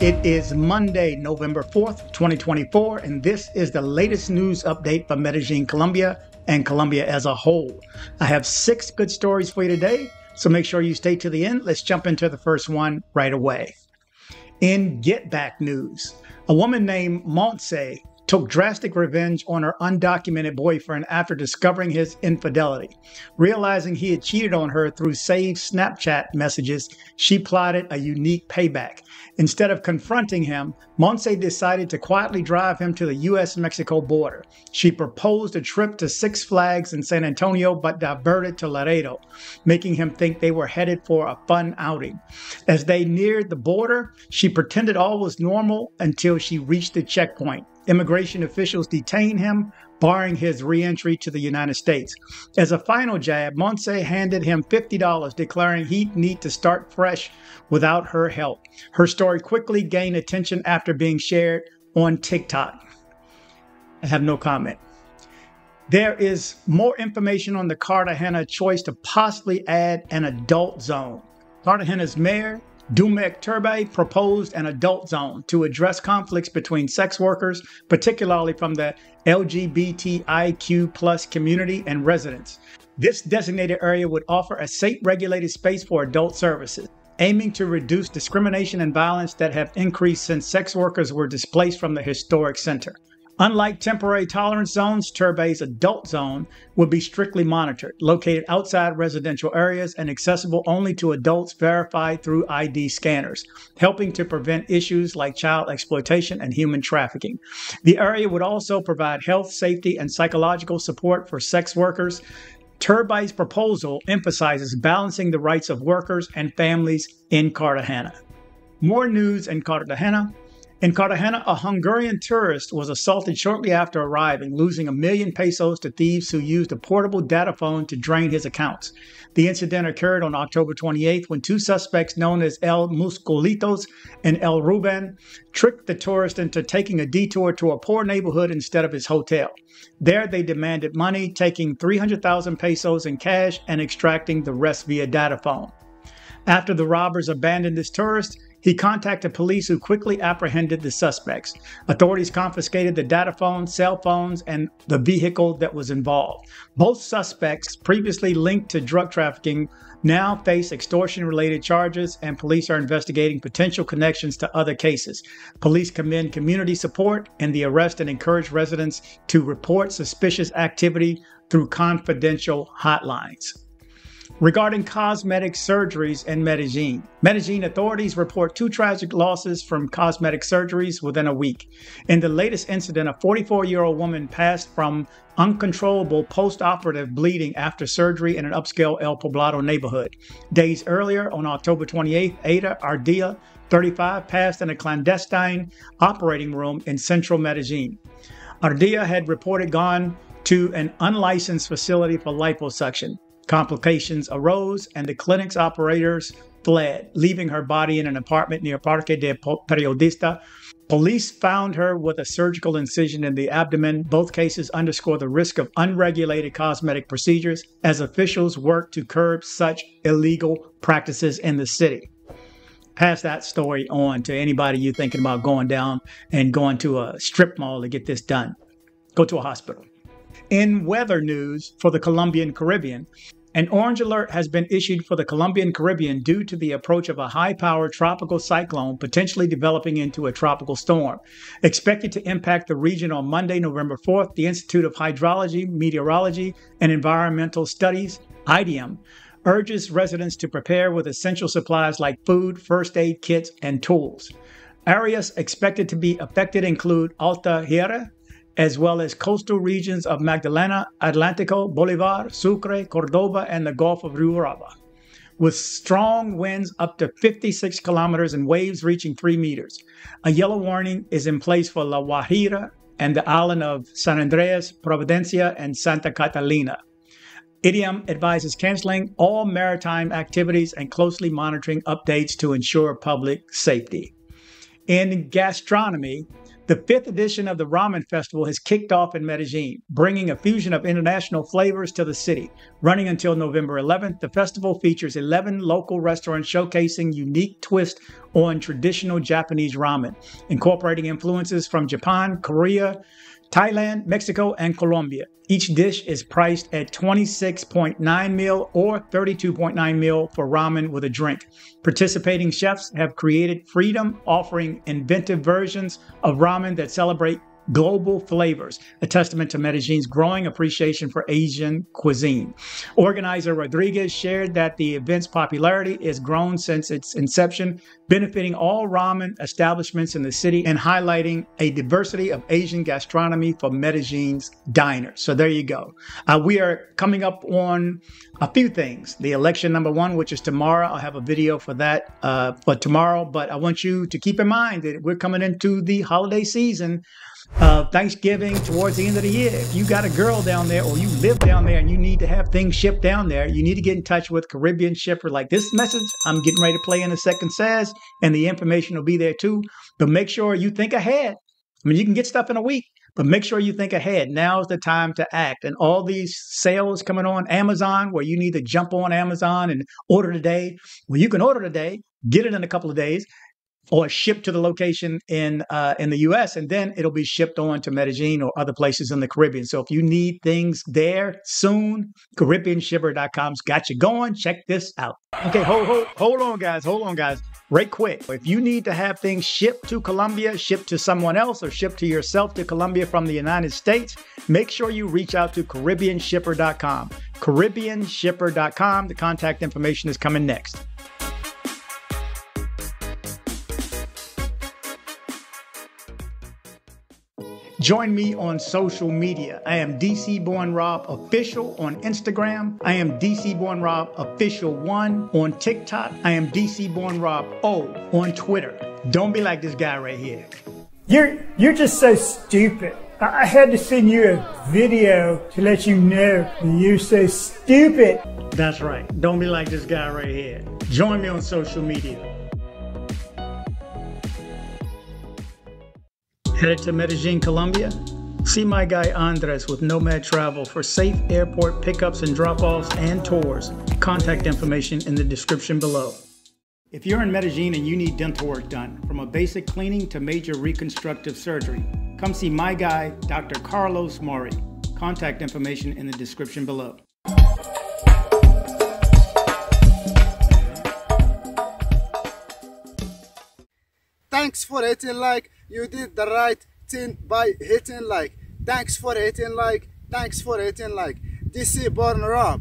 It is Monday, November 4th, 2024, and this is the latest news update from Medellin, Colombia, and Colombia as a whole. I have 6 good stories for you today, so make sure you stay to the end. Let's jump into the first one right away. In Get Back news, a woman named Montse took drastic revenge on her undocumented boyfriend after discovering his infidelity. Realizing he had cheated on her through saved Snapchat messages, she plotted a unique payback. Instead of confronting him, Montse decided to quietly drive him to the U.S. Mexico border. She proposed a trip to Six Flags in San Antonio, but diverted to Laredo, making him think they were headed for a fun outing. As they neared the border, she pretended all was normal until she reached the checkpoint. Immigration officials detained him, barring his re-entry to the United States. As a final jab, Montse handed him $50, declaring he'd need to start fresh without her help. Her story quickly gained attention after being shared on TikTok. I have no comment. There is more information on the Cartagena choice to possibly add an adult zone. Cartagena's mayor, Nomad Travel, proposed an adult zone to address conflicts between sex workers, particularly from the LGBTIQ+ community and residents. This designated area would offer a state-regulated space for adult services, aiming to reduce discrimination and violence that have increased since sex workers were displaced from the historic center. Unlike temporary tolerance zones, Turbay's adult zone would be strictly monitored, located outside residential areas and accessible only to adults verified through ID scanners, helping to prevent issues like child exploitation and human trafficking. The area would also provide health, safety, and psychological support for sex workers. Turbay's proposal emphasizes balancing the rights of workers and families in Cartagena. More news in Cartagena. In Cartagena, a Hungarian tourist was assaulted shortly after arriving, losing 1 million pesos to thieves who used a portable data phone to drain his accounts. The incident occurred on October 28th when 2 suspects known as El Musculitos and El Ruben tricked the tourist into taking a detour to a poor neighborhood instead of his hotel. There, they demanded money, taking 300,000 pesos in cash and extracting the rest via data phone. After the robbers abandoned this tourist, he contacted police who quickly apprehended the suspects. Authorities confiscated the data phone, cell phones, and the vehicle that was involved. Both suspects, previously linked to drug trafficking, now face extortion-related charges, and police are investigating potential connections to other cases. Police commend community support in the arrest and encourage residents to report suspicious activity through confidential hotlines. Regarding cosmetic surgeries in Medellin, authorities report 2 tragic losses from cosmetic surgeries within a week. In the latest incident, a 44-year-old woman passed from uncontrollable post-operative bleeding after surgery in an upscale El Poblado neighborhood. Days earlier, on October 28th, Ada Ardila, 35, passed in a clandestine operating room in central Medellin. Ardila had reported gone to an unlicensed facility for liposuction. Complications arose and the clinic's operators fled, leaving her body in an apartment near Parque de Periodista. Police found her with a surgical incision in the abdomen. Both cases underscore the risk of unregulated cosmetic procedures as officials work to curb such illegal practices in the city. Pass that story on to anybody you're thinking about going down and going to a strip mall to get this done. Go to a hospital. In weather news for the Colombian Caribbean, an orange alert has been issued for the Colombian Caribbean due to the approach of a high-powered tropical cyclone potentially developing into a tropical storm. Expected to impact the region on Monday, November 4th, the Institute of Hydrology, Meteorology, and Environmental Studies, IDEM, urges residents to prepare with essential supplies like food, first aid kits, and tools. Areas expected to be affected include Alta as well as coastal regions of Magdalena, Atlántico, Bolívar, Sucre, Córdoba, and the Gulf of Urabá, with strong winds up to 56 kilometers and waves reaching 3 meters. A yellow warning is in place for La Guajira and the island of San Andrés, Providencia, and Santa Catalina. IDEM advises canceling all maritime activities and closely monitoring updates to ensure public safety. In gastronomy, The 5th edition of the Ramen Festival has kicked off in Medellin, bringing a fusion of international flavors to the city. Running until November 11th, the festival features 11 local restaurants showcasing unique twists on traditional Japanese ramen, incorporating influences from Japan, Korea, Thailand, Mexico, and Colombia. Each dish is priced at 26.9 mil or 32.9 mil for ramen with a drink. Participating chefs have created freedom, offering inventive versions of ramen that celebrate global flavors, a testament to Medellin's growing appreciation for Asian cuisine. Organizer Rodriguez shared that the event's popularity has grown since its inception, benefiting all ramen establishments in the city and highlighting a diversity of Asian gastronomy for Medellin's diners. So there you go. We are coming up on a few things. The election number 1, which is tomorrow. I'll have a video for that for tomorrow, but I want you to keep in mind that we're coming into the holiday season. Thanksgiving towards the end of the year. If you got a girl down there or you live down there and you need to have things shipped down there, you need to get in touch with Caribbean shipper like this message I'm getting ready to play in a second says, and the information will be there too. But make sure you think ahead. I mean, you can get stuff in a week, but make sure you think ahead. Now's the time to act. And all these sales coming on Amazon where you need to jump on Amazon and order today. Well, you can order today, get it in a couple of days, or shipped to the location in the U.S., and then it'll be shipped on to Medellin or other places in the Caribbean. So if you need things there soon, CaribbeanShipper.com's got you going. Check this out. Okay, hold on, guys. Hold on, guys. Right quick. If you need to have things shipped to Colombia, shipped to someone else, or shipped to yourself to Colombia from the United States, make sure you reach out to CaribbeanShipper.com. CaribbeanShipper.com. The contact information is coming next. Join me on social media. I am dcbornrob official on Instagram. I am dcbornrob official 1 on TikTok. I am dcbornrob O on Twitter. Don't be like this guy right here. You're just so stupid. I had to send you a video to let you know you're so stupid. That's right. Don't be like this guy right here. Join me on social media. Headed to Medellin, Colombia? See my guy Andres with Nomad Travel for safe airport pickups and drop-offs and tours. Contact information in the description below. If you're in Medellin and you need dental work done, from a basic cleaning to major reconstructive surgery, come see my guy, Dr. Carlos Maury. Contact information in the description below. Thanks for hitting like. You did the right thing by hitting like. Thanks for hitting like. Thanks for hitting like. DC Born Rob.